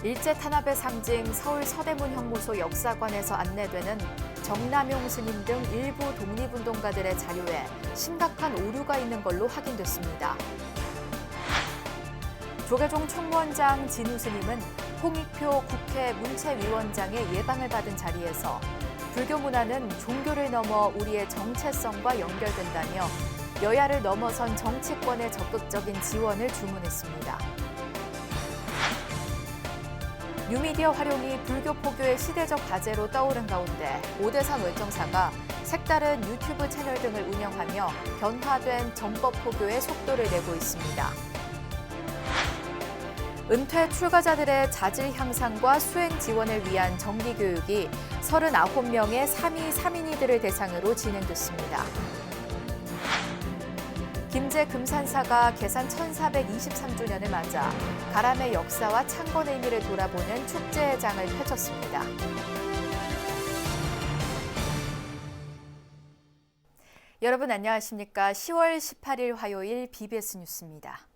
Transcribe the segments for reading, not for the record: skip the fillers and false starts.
일제 탄압의 상징 서울 서대문 형무소 역사관에서 안내되는 정남용 스님 등 일부 독립운동가들의 자료에 심각한 오류가 있는 걸로 확인됐습니다. 조계종 총무원장 진우 스님은 홍익표 국회 문체위원장의 예방을 받은 자리에서 불교 문화는 종교를 넘어 우리의 정체성과 연결된다며 여야를 넘어선 정치권의 적극적인 지원을 주문했습니다. 뉴미디어 활용이 불교 포교의 시대적 과제로 떠오른 가운데 오대산 외정사가 색다른 유튜브 채널 등을 운영하며 변화된 정법 포교의 속도를 내고 있습니다. 은퇴 출가자들의 자질 향상과 수행 지원을 위한 정기교육이 39명의 3위 3인이들을 대상으로 진행됐습니다. 김제 금산사가 개산 1423주년을 맞아 가람의 역사와 창건의 의미를 돌아보는 축제장을 펼쳤습니다. 여러분 안녕하십니까? 10월 18일 화요일 BBS 뉴스입니다.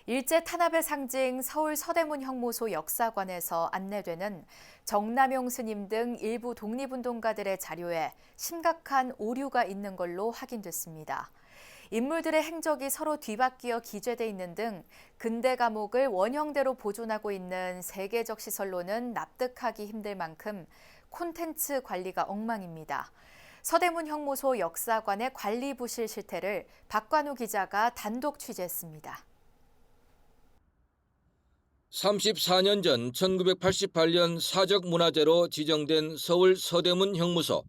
일제 탄압의 상징 서울 서대문 형무소 역사관에서 안내되는 정남용 스님 등 일부 독립운동가들의 자료에 심각한 오류가 있는 걸로 확인됐습니다. 인물들의 행적이 서로 뒤바뀌어 기재돼 있는 등 근대 감옥을 원형대로 보존하고 있는 세계적 시설로는 납득하기 힘들 만큼 콘텐츠 관리가 엉망입니다. 서대문 형무소 역사관의 관리 부실 실태를 박관우 기자가 단독 취재했습니다. 34년 전 1988년 사적문화재로 지정된 서울 서대문 형무소.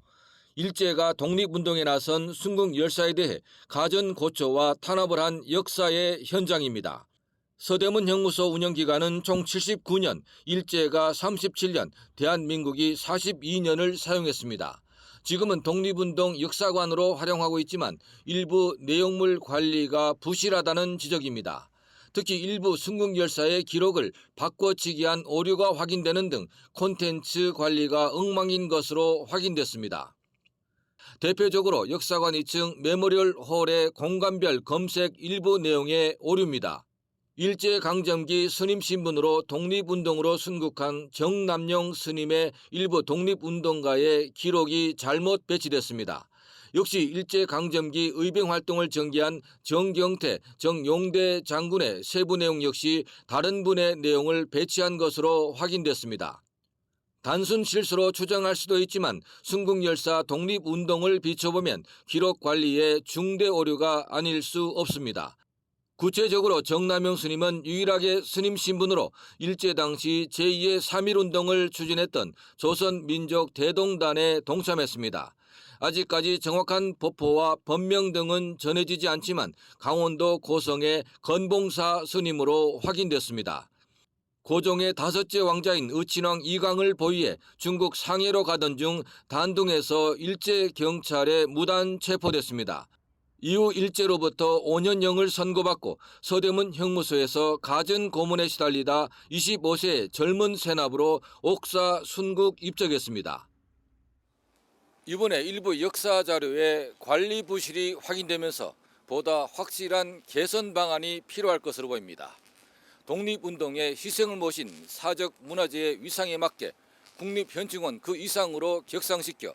일제가 독립운동에 나선 순국 열사에 대해 가전고초와 탄압을 한 역사의 현장입니다. 서대문 형무소 운영기간은 총 79년, 일제가 37년, 대한민국이 42년을 사용했습니다. 지금은 독립운동 역사관으로 활용하고 있지만 일부 내용물 관리가 부실하다는 지적입니다. 특히 일부 순국 열사의 기록을 바꿔치기한 오류가 확인되는 등 콘텐츠 관리가 엉망인 것으로 확인됐습니다. 대표적으로 역사관 2층 메모리얼 홀의 공간별 검색 일부 내용의 오류입니다. 일제강점기 스님 신분으로 독립운동으로 순국한 정남용 스님의 일부 독립운동가의 기록이 잘못 배치됐습니다. 역시 일제강점기 의병활동을 전개한 정경태, 정용대 장군의 세부 내용 역시 다른 분의 내용을 배치한 것으로 확인됐습니다. 단순 실수로 추정할 수도 있지만 순국열사 독립운동을 비춰보면 기록 관리에 중대 오류가 아닐 수 없습니다. 구체적으로 정남용 스님은 유일하게 스님 신분으로 일제 당시 제2의 3.1운동을 추진했던 조선민족대동단에 동참했습니다. 아직까지 정확한 법호와 법명 등은 전해지지 않지만 강원도 고성의 건봉사 스님으로 확인됐습니다. 고종의 5째 왕자인 의친왕 이광을 보위해 중국 상해로 가던 중 단둥에서 일제 경찰에 무단 체포됐습니다. 이후 일제로부터 5년형을 선고받고 서대문 형무소에서 가전 고문에 시달리다 25세의 젊은 세납으로 옥사 순국 입적했습니다. 이번에 일부 역사 자료에 관리 부실이 확인되면서 보다 확실한 개선 방안이 필요할 것으로 보입니다. 독립운동의 희생을 모신 사적 문화재의 위상에 맞게 국립현충원 그 이상으로 격상시켜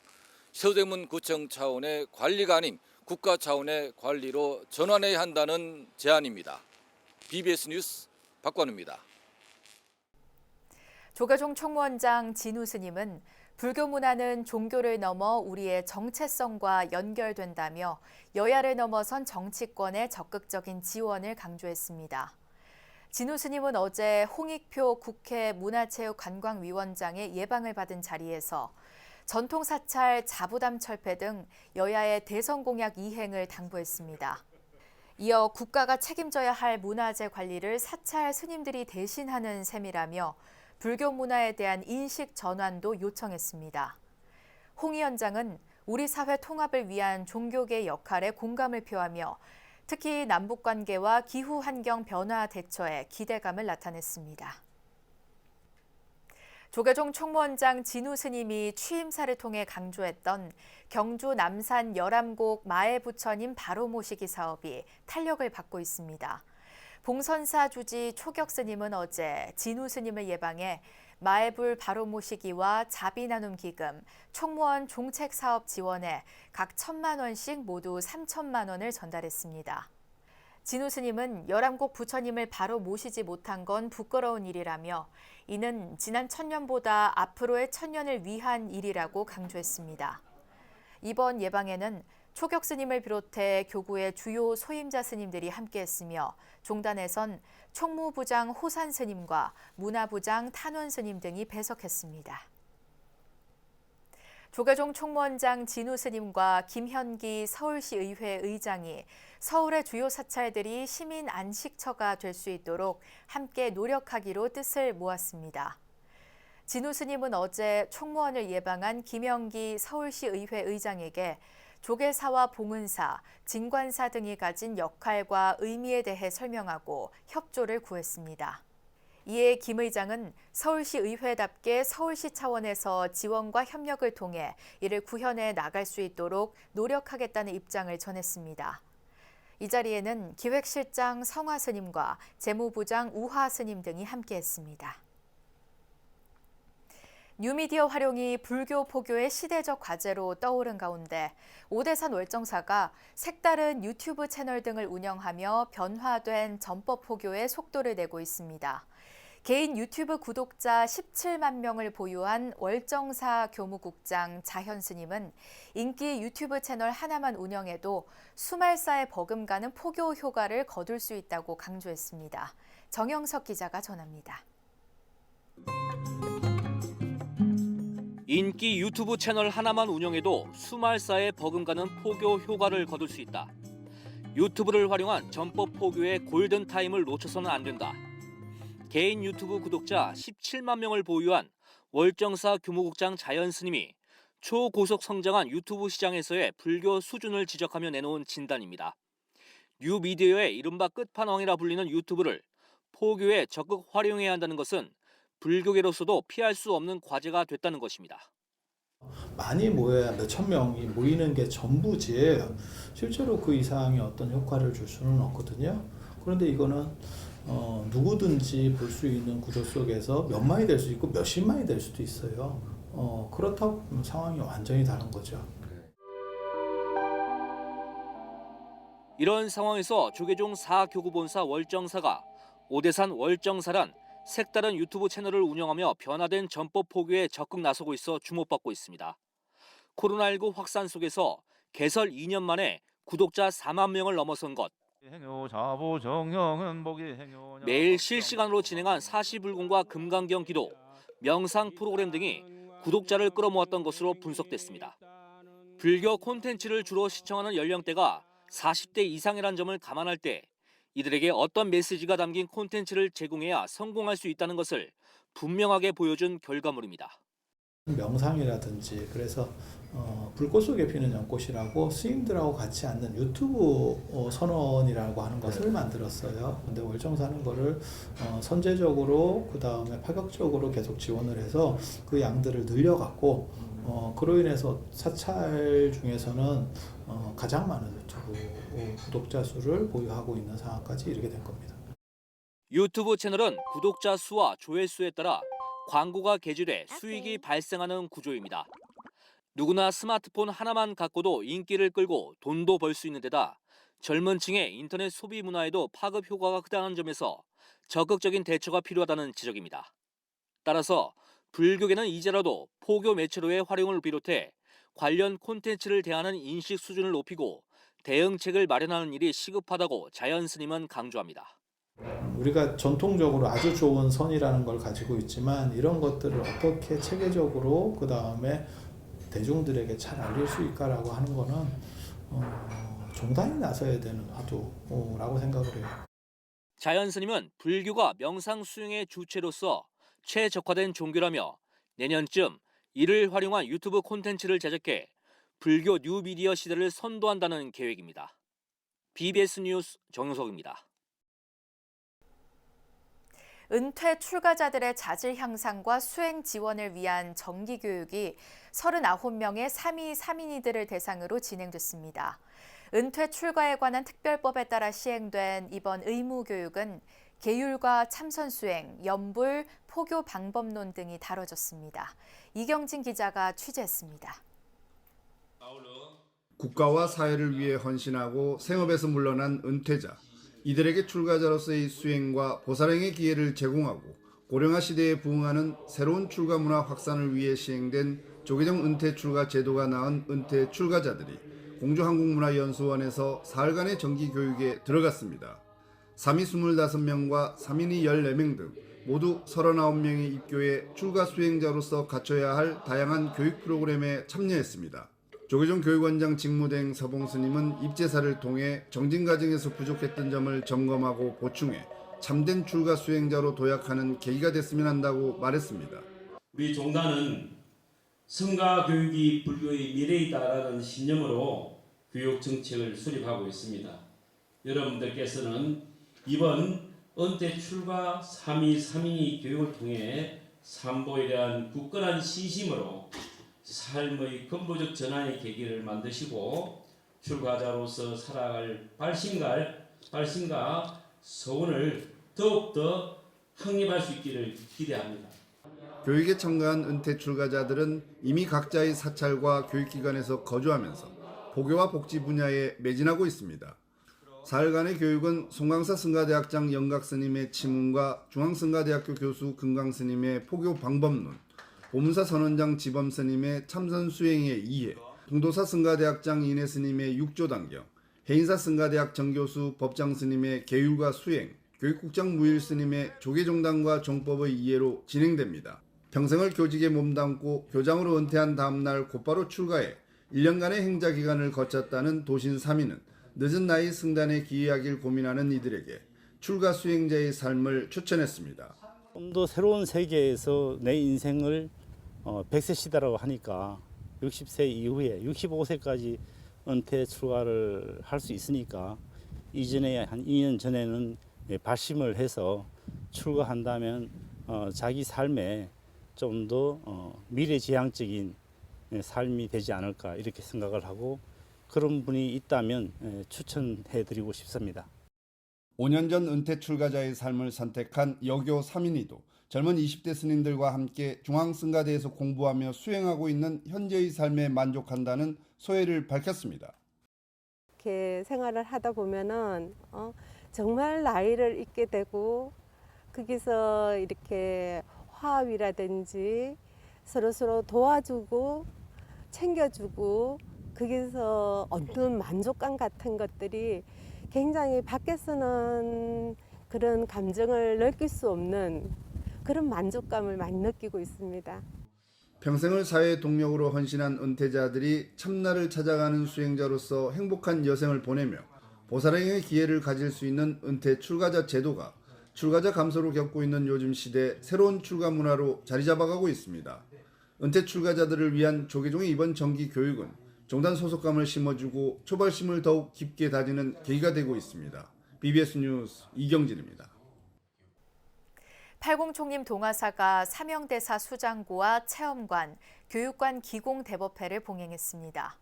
서대문구청 차원의 관리가 아닌 국가 차원의 관리로 전환해야 한다는 제안입니다. BBS 뉴스 박관우입니다. 조계종 총무원장 진우 스님은 불교 문화는 종교를 넘어 우리의 정체성과 연결된다며 여야를 넘어선 정치권의 적극적인 지원을 강조했습니다. 진우 스님은 어제 홍익표 국회 문화체육관광위원장의 예방을 받은 자리에서 전통사찰 자부담 철폐 등 여야의 대선 공약 이행을 당부했습니다. 이어 국가가 책임져야 할 문화재 관리를 사찰 스님들이 대신하는 셈이라며 불교 문화에 대한 인식 전환도 요청했습니다. 홍 위원장은 우리 사회 통합을 위한 종교계의 역할에 공감을 표하며 특히 남북관계와 기후환경 변화 대처에 기대감을 나타냈습니다. 조계종 총무원장 진우 스님이 취임사를 통해 강조했던 경주 남산 열암곡 마애 부처님 바로 모시기 사업이 탄력을 받고 있습니다. 봉선사 주지 초격 스님은 어제 진우 스님을 예방해 마애불 바로 모시기와 자비 나눔 기금, 총무원 종책 사업 지원에 각 1,000만 원씩 모두 3,000만 원을 전달했습니다. 진우 스님은 11곳 부처님을 바로 모시지 못한 건 부끄러운 일이라며 이는 지난 천년보다 앞으로의 천년을 위한 일이라고 강조했습니다. 이번 예방에는 초격 스님을 비롯해 교구의 주요 소임자 스님들이 함께했으며 종단에선 총무부장 호산 스님과 문화부장 탄원 스님 등이 배석했습니다. 조계종 총무원장 진우 스님과 김현기 서울시의회 의장이 서울의 주요 사찰들이 시민 안식처가 될 수 있도록 함께 노력하기로 뜻을 모았습니다. 진우 스님은 어제 총무원을 예방한 김현기 서울시의회 의장에게 조계사와 봉은사, 진관사 등이 가진 역할과 의미에 대해 설명하고 협조를 구했습니다. 이에 김 의장은 서울시 의회답게 서울시 차원에서 지원과 협력을 통해 이를 구현해 나갈 수 있도록 노력하겠다는 입장을 전했습니다. 이 자리에는 기획실장 성화 스님과 재무부장 우화 스님 등이 함께했습니다. 뉴미디어 활용이 불교 포교의 시대적 과제로 떠오른 가운데 오대산 월정사가 색다른 유튜브 채널 등을 운영하며 변화된 전법 포교의 속도를 내고 있습니다. 개인 유튜브 구독자 17만 명을 보유한 월정사 교무국장 자현 스님은 인기 유튜브 채널 하나만 운영해도 수말사에 버금가는 포교 효과를 거둘 수 있다고 강조했습니다. 정영석 기자가 전합니다. 인기 유튜브 채널 하나만 운영해도 수말사에 버금가는 포교 효과를 거둘 수 있다. 유튜브를 활용한 전법 포교의 골든타임을 놓쳐서는 안 된다. 개인 유튜브 구독자 17만 명을 보유한 월정사 교무국장 자연 스님이 초고속 성장한 유튜브 시장에서의 불교 수준을 지적하며 내놓은 진단입니다. 뉴미디어의 이른바 끝판왕이라 불리는 유튜브를 포교에 적극 활용해야 한다는 것은 불교계로서도 피할 수 없는 과제가 됐다는 것입니다. 많이 모여야 몇천 명이 모이는 게 전부지 실제로 그 이상의 어떤 효과를 줄 수는 없거든요. 그런데 이거는 누구든지 볼 수 있는 구조 속에서 몇만이 될 수 있고 몇십만이 될 수도 있어요. 그렇다고 보면 상황이 완전히 다른 거죠. 이런 상황에서 조계종 4교구본사 월정사가 오대산 월정사란 색다른 유튜브 채널을 운영하며 변화된 전법 포교에 적극 나서고 있어 주목받고 있습니다. 코로나19 확산 속에서 개설 2년 만에 구독자 4만 명을 넘어선 것, 매일 실시간으로 진행한 사시불공과 금강경 기도, 명상 프로그램 등이 구독자를 끌어모았던 것으로 분석됐습니다. 불교 콘텐츠를 주로 시청하는 연령대가 40대 이상이란 점을 감안할 때 이들에게 어떤 메시지가 담긴 콘텐츠를 제공해야 성공할 수 있다는 것을 분명하게 보여준 결과물입니다. 명상이라든지 그래서 불꽃 속에 피는 연꽃이라고 스님들하고 같이 앉는 유튜브 선언이라고 하는 것을 만들었어요. 근데 월정사는 거를 선제적으로 그 다음에 파격적으로 계속 지원을 해서 그 양들을 늘려갔고 그로 인해서 사찰 중에서는 가장 많은 유튜브 구독자 수를 보유하고 있는 상황까지 이르게 된 겁니다. 유튜브 채널은 구독자 수와 조회수에 따라 광고가 개질돼 수익이 발생하는 구조입니다. 누구나 스마트폰 하나만 갖고도 인기를 끌고 돈도 벌 수 있는 데다 젊은 층의 인터넷 소비 문화에도 파급 효과가 크다는 점에서 적극적인 대처가 필요하다는 지적입니다. 따라서 불교계는 이제라도 포교 매체로의 활용을 비롯해 관련 콘텐츠를 대하는 인식 수준을 높이고 대응책을 마련하는 일이 시급하다고 자연 스님은 강조합니다. 우리가 전통적으로 아주 좋은 선이라는 걸 가지고 있지만 이런 것들을 어떻게 체계적으로 그 다음에 대중들에게 잘 알릴 수 있을까라고 하는 거는 종단이 나서야 되는 화두라고 생각을 해요. 자연 스님은 불교가 명상 수행의 주체로서 최적화된 종교라며 내년쯤 이를 활용한 유튜브 콘텐츠를 제작해 불교 뉴미디어 시대를 선도한다는 계획입니다. BBS 뉴스 정영석입니다. 은퇴 출가자들의 자질 향상과 수행 지원을 위한 정기 교육이 39명의 3위 3인이들을 대상으로 진행됐습니다. 은퇴 출가에 관한 특별법에 따라 시행된 이번 의무교육은 계율과 참선 수행, 연불, 포교 방법론 등이 다뤄졌습니다. 이경진 기자가 취재했습니다. 국가와 사회를 위해 헌신하고 생업에서 물러난 은퇴자, 이들에게 출가자로서의 수행과 보살행의 기회를 제공하고 고령화 시대에 부응하는 새로운 출가 문화 확산을 위해 시행된 조계종 은퇴 출가 제도가 낳은 은퇴 출가자들이 공주한국문화연수원에서 사흘간의 정기 교육에 들어갔습니다. 3위 25명과 3인이 14명 등 모두 39명의 입교해 출가 수행자로서 갖춰야 할 다양한 교육 프로그램에 참여했습니다. 조계종 교육원장 직무대행 서봉스님은 입제사를 통해 정진 과정에서 부족했던 점을 점검하고 보충해 참된 출가 수행자로 도약하는 계기가 됐으면 한다고 말했습니다. 우리 종단은 성가 교육이 불교의 미래이다라는 신념으로 교육 정책을 수립하고 있습니다. 여러분들께서는 이번 은퇴 출가 3위 3인이 교육을 통해 삼보에 대한 굳건한 신심으로 삶의 근본적 전환의 계기를 만드시고 출가자로서 살아갈 발심과 소원을 더욱더 확립할 수 있기를 기대합니다. 교육에 참가한 은퇴 출가자들은 이미 각자의 사찰과 교육기관에서 거주하면서 포교와 복지 분야에 매진하고 있습니다. 사흘간의 교육은 송강사 승가대학장 영각스님의 치문과 중앙승가대학교 교수 금강스님의 포교 방법론, 보문사 선원장 지범스님의 참선 수행의 이해, 동도사 승가대학장 인혜스님의 육조단경, 해인사 승가대학 정교수 법장스님의 계율과 수행, 교육국장 무일스님의 조계종단과 종법의 이해로 진행됩니다. 평생을 교직에 몸담고 교장으로 은퇴한 다음날 곧바로 출가해 1년간의 행자 기간을 거쳤다는 도신 3인은 늦은 나이 승단에 기여하길 고민하는 이들에게 출가 수행자의 삶을 추천했습니다. 좀 더 새로운 세계에서 내 인생을 100세 시대라고 하니까 60세 이후에 65세까지 은퇴 출가를 할 수 있으니까 이전에 한 2년 전에는 발심을 해서 출가한다면 자기 삶에 좀 더 미래지향적인 삶이 되지 않을까 이렇게 생각을 하고 그런 분이 있다면 추천해드리고 싶습니다. 5년 전 은퇴 출가자의 삶을 선택한 여교 3인이도 젊은 20대 스님들과 함께 중앙승가대에서 공부하며 수행하고 있는 현재의 삶에 만족한다는 소회를 밝혔습니다. 이렇게 생활을 하다 보면은 정말 나이를 잊게 되고 거기서 이렇게 화합이라든지 서로 도와주고 챙겨주고 거기서 얻는 만족감 같은 것들이 굉장히 밖에서는 그런 감정을 느낄 수 없는 그런 만족감을 많이 느끼고 있습니다. 평생을 사회의 동력으로 헌신한 은퇴자들이 참나를 찾아가는 수행자로서 행복한 여생을 보내며 보살행의 기회를 가질 수 있는 은퇴 출가자 제도가 출가자 감소를 겪고 있는 요즘 시대 새로운 출가 문화로 자리 잡아가고 있습니다. 은퇴 출가자들을 위한 조계종의 이번 정기 교육은 종단 소속감을 심어주고 초발심을 더욱 깊게 다지는 계기가 되고 있습니다. BBS 뉴스 이경진입니다. 팔공총림 동화사가 사명대사 수장고와 체험관, 교육관 기공대법회를 봉행했습니다.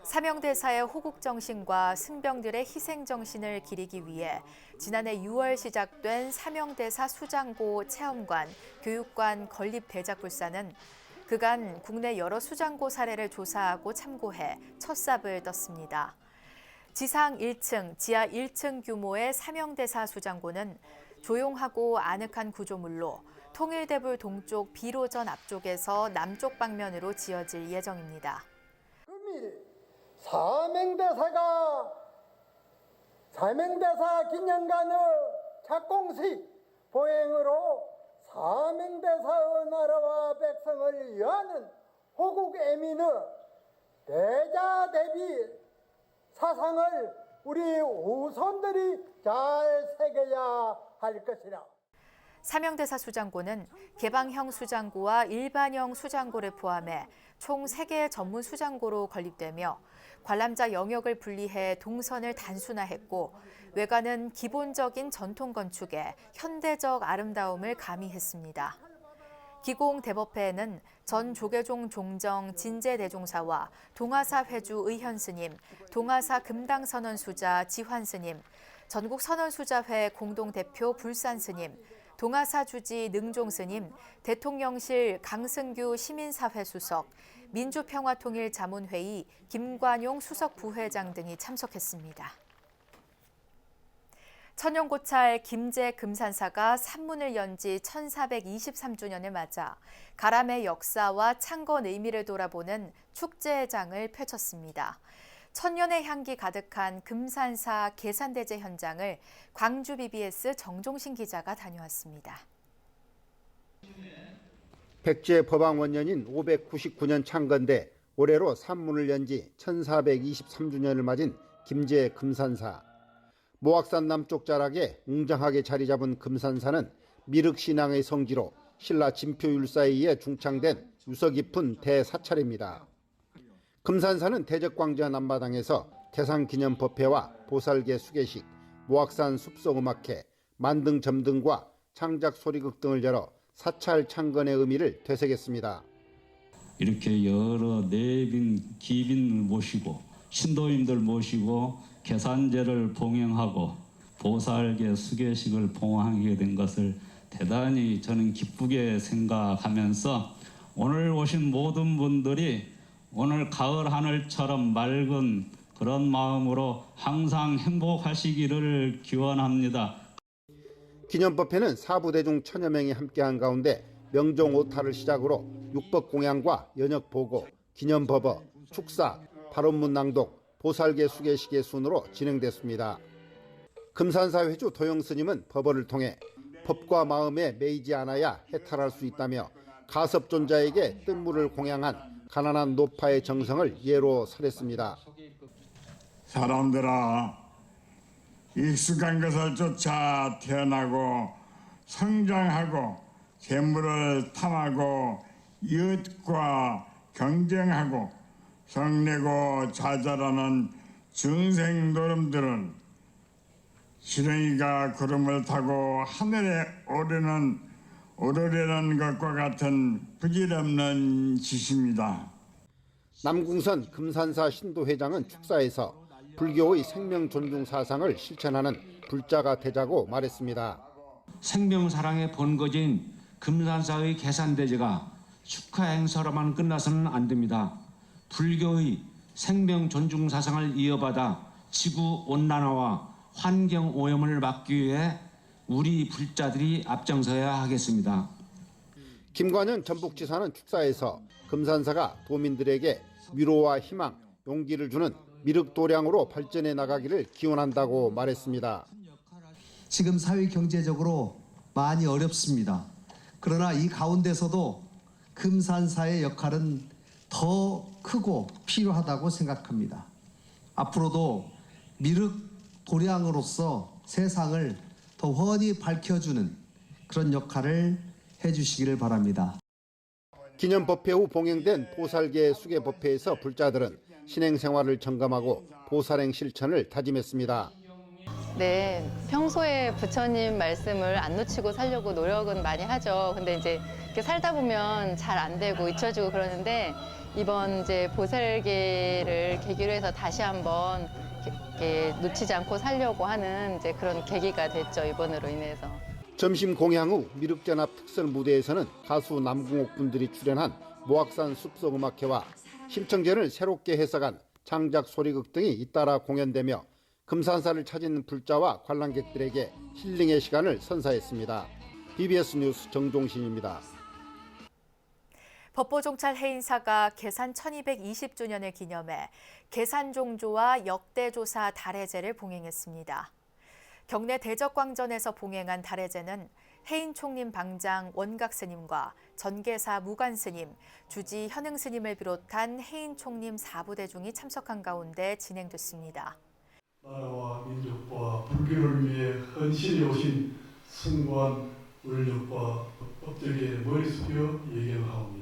사명대사의 호국정신과 승병들의 희생정신을 기리기 위해 지난해 6월 시작된 사명대사 수장고 체험관, 교육관 건립대작불사는 그간 국내 여러 수장고 사례를 조사하고 참고해 첫 삽을 떴습니다. 지상 1층, 지하 1층 규모의 사명대사 수장고는 조용하고 아늑한 구조물로 통일대불 동쪽 비로전 앞쪽에서 남쪽 방면으로 지어질 예정입니다. 사명대사 기념관의 착공식 보행으로 사명대사의 나라와 백성을 위하는 호국 애민의 대자 대비 사상을 우리 후손들이 잘 새겨야 할 것이라. 사명대사 수장고는 개방형 수장고와 일반형 수장고를 포함해 총 3개의 전문 수장고로 건립되며 관람자 영역을 분리해 동선을 단순화했고 외관은 기본적인 전통 건축에 현대적 아름다움을 가미했습니다. 기공대법회에는 전 조계종 종정 진제대종사와 동아사 회주 의현스님, 동아사 금당선언수자 지환스님, 전국선언수자회 공동대표 불산스님, 동아사 주지 능종스님, 대통령실 강승규 시민사회 수석, 민주평화통일자문회의 김관용 수석 부회장 등이 참석했습니다. 천연고찰 김제 금산사가 산문을 연 지 1423주년을 맞아 가람의 역사와 창건 의미를 돌아보는 축제장을 펼쳤습니다. 천년의 향기 가득한 금산사 계산대제 현장을 광주 BBS 정종신 기자가 다녀왔습니다. 백제 법왕원년인 599년 창건돼 올해로 산문을 연 지 1423주년을 맞은 김제 금산사. 모악산 남쪽 자락에 웅장하게 자리 잡은 금산사는 미륵신앙의 성지로 신라 진표율사에 의해 중창된 유서 깊은 대사찰입니다. 금산사는 대적광전 앞마당에서 태상기념법회와 보살계 수계식, 모악산 숲속음악회, 만등점 등과 창작소리극 등을 열어 사찰 창건의 의미를 되새겼습니다. 이렇게 여러 내빈, 기빈을 모시고 신도님들 모시고 계산제를 봉행하고 보살계 수계식을 봉하게 된 것을 대단히 저는 기쁘게 생각하면서 오늘 오신 모든 분들이 오늘 가을 하늘처럼 맑은 그런 마음으로 항상 행복하시기를 기원합니다. 기념법회는 사부대중 천여 명이 함께한 가운데 명종 오타를 시작으로 육법공양과 연역보고, 기념법어, 축사, 발언문 낭독, 보살계 수계식의 순으로 진행됐습니다. 금산사 회주 도영스님은 법어를 통해 법과 마음에 매이지 않아야 해탈할 수 있다며 가섭존자에게 뜬물을 공양한 가난한 노파의 정성을 예로 설했습니다. 사람들아, 익숙한 것을 쫓아 태어나고 성장하고 재물을 탐하고 이웃과 경쟁하고 성내고 좌절하는 중생노름들은 지렁이가 구름을 타고 하늘에 오르려는 것과 같은 부질없는 짓입니다. 남궁선 금산사 신도회장은 축사에서 불교의 생명 존중 사상을 실천하는 불자가 되자고 말했습니다. 생명사랑의 본거지인 금산사의 계산대제가 축하 행사로만 끝나서는 안 됩니다. 불교의 생명 존중 사상을 이어받아 지구 온난화와 환경 오염을 막기 위해 우리 불자들이 앞장서야 하겠습니다. 김관현 전북지사는 축사에서 금산사가 도민들에게 위로와 희망, 용기를 주는 미륵도량으로 발전해 나가기를 기원한다고 말했습니다. 지금 사회 경제적으로 많이 어렵습니다. 그러나 이 가운데서도 금산사의 역할은 더 크고 필요하다고 생각합니다. 앞으로도 미륵도량으로서 세상을 더 훤히 밝혀주는 그런 역할을 해주시기를 바랍니다. 기념법회 후 봉행된 보살계 수계법회에서 불자들은 신행생활을 점검하고 보살행 실천을 다짐했습니다. 네, 평소에 부처님 말씀을 안 놓치고 살려고 노력은 많이 하죠. 근데 이제 이렇게 살다 보면 잘 안 되고 잊혀지고 그러는데 이번 이제 보살계를 계기로 해서 다시 한번 이렇게 놓치지 않고 살려고 하는 이제 그런 계기가 됐죠, 이번으로 인해서. 점심 공양 후 미륵전합 특설 무대에서는 가수 남궁옥 분들이 출연한 모악산 숲속음악회와 심청전을 새롭게 해석한 창작 소리극 등이 잇따라 공연되며 금산사를 찾은 불자와 관람객들에게 힐링의 시간을 선사했습니다. BBS 뉴스 정종신입니다. 법보종찰 해인사가 계산 1220주년을 기념해 계산종조와 역대조사 달해제를 봉행했습니다. 경내 대적광전에서 봉행한 달해제는 해인총림 방장 원각스님과 전계사 무관스님, 주지 현흥스님을 비롯한 해인총림 4부대중이 참석한 가운데 진행됐습니다. 나라와 민족과 불교를 위해 헌신해 오신 승관, 울력과 법적의 머리 숙여 예경하오며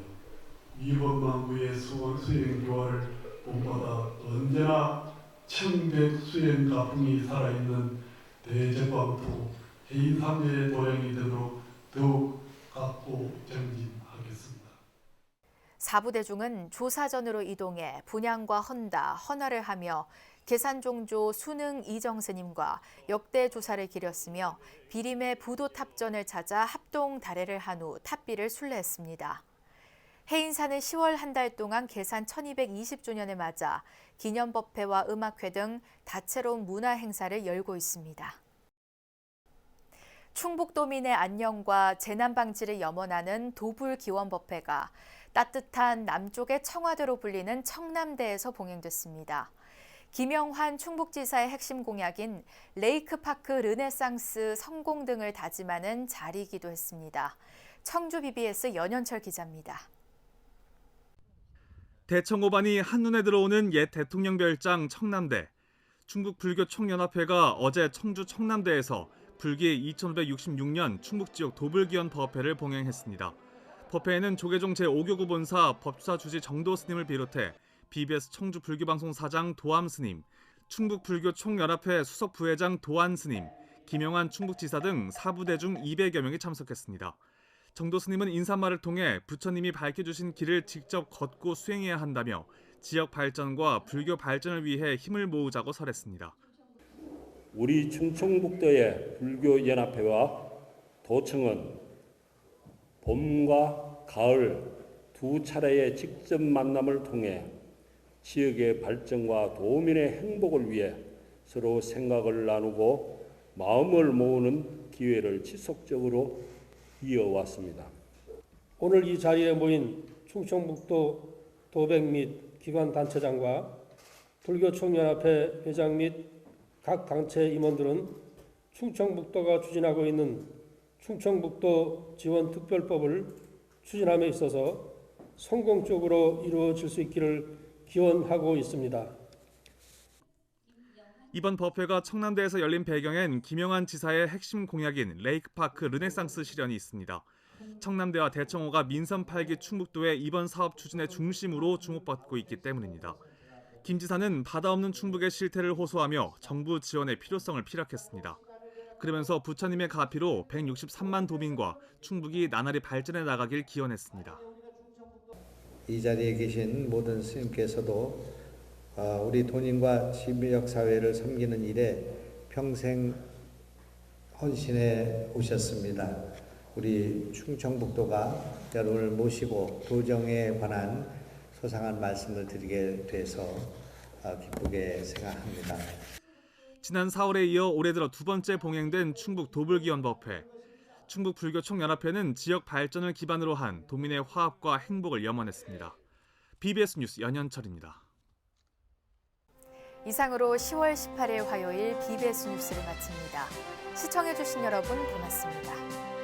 위법망부의 수행교화를 본받아 언제나 청백 수행 가풍이 살아있는 대적광토 해인삼대의 도량이 되도록 더욱 갖고 정진하옵소서. 사부대중은 조사전으로 이동해 분향과 헌다, 헌화를 하며 계산종조 수능 이정 스님과 역대 조사를 기렸으며 비림의 부도 탑전을 찾아 합동 달해를 한 후 탑비를 순례했습니다. 해인사는 10월 한 달 동안 계산 1220주년을 맞아 기념법회와 음악회 등 다채로운 문화 행사를 열고 있습니다. 충북도민의 안녕과 재난 방지를 염원하는 도불기원법회가 따뜻한 남쪽의 청와대로 불리는 청남대에서 봉행됐습니다. 김영환 충북지사의 핵심 공약인 레이크파크 르네상스 성공 등을 다짐하는 자리이기도 했습니다. 청주 BBS 연현철 기자입니다. 대청호반이 한눈에 들어오는 옛 대통령 별장 청남대. 충북불교총연합회가 어제 청주 청남대에서 불기 2566년 충북지역 도불기원 법회를 봉행했습니다. 법회에는 조계종 제5교구 본사 법사 주지 정도 스님을 비롯해 BBS 청주 불교방송 사장 도암 스님, 충북불교총연합회 수석 부회장 도안 스님, 김영환 충북지사 등 사부대중 200여 명이 참석했습니다. 정도 스님은 인사말을 통해 부처님이 밝혀주신 길을 직접 걷고 수행해야 한다며 지역 발전과 불교 발전을 위해 힘을 모으자고 설했습니다. 우리 충청북도의 불교연합회와 도청은 봄과 가을 두 차례의 직접 만남을 통해 지역의 발전과 도민의 행복을 위해 서로 생각을 나누고 마음을 모으는 기회를 지속적으로 이어왔습니다. 오늘 이 자리에 모인 충청북도 도백 및 기관단체장과 불교총연합회 회장 및 각 단체 임원들은 충청북도가 추진하고 있는 충청북도 지원특별법을 추진함에 있어서 성공적으로 이루어질 수 있기를 기원하고 있습니다. 이번 법회가 청남대에서 열린 배경엔 김영환 지사의 핵심 공약인 레이크파크 르네상스 실현이 있습니다. 청남대와 대청호가 민선 8기 충북도의 이번 사업 추진의 중심으로 주목받고 있기 때문입니다. 김 지사는 바다 없는 충북의 실태를 호소하며 정부 지원의 필요성을 피력했습니다. 그러면서 부처님의 가피로 163만 도민과 충북이 나날이 발전해 나가길 기원했습니다. 이 자리에 계신 모든 스님께서도 우리 돈인과 지역 사회를 섬기는 일에 평생 헌신해 오셨습니다. 우리 충청북도가 여러분을 모시고 도정에 관한 소상한 말씀을 드리게 돼서 기쁘게 생각합니다. 지난 4월에 이어 올해 들어 두 번째 봉행된 충북 도불기원법회. 충북불교총연합회는 지역 발전을 기반으로 한 도민의 화합과 행복을 염원했습니다. BBS 뉴스 연현철입니다. 이상으로 10월 18일 화요일 BBS 뉴스를 마칩니다. 시청해주신 여러분 고맙습니다.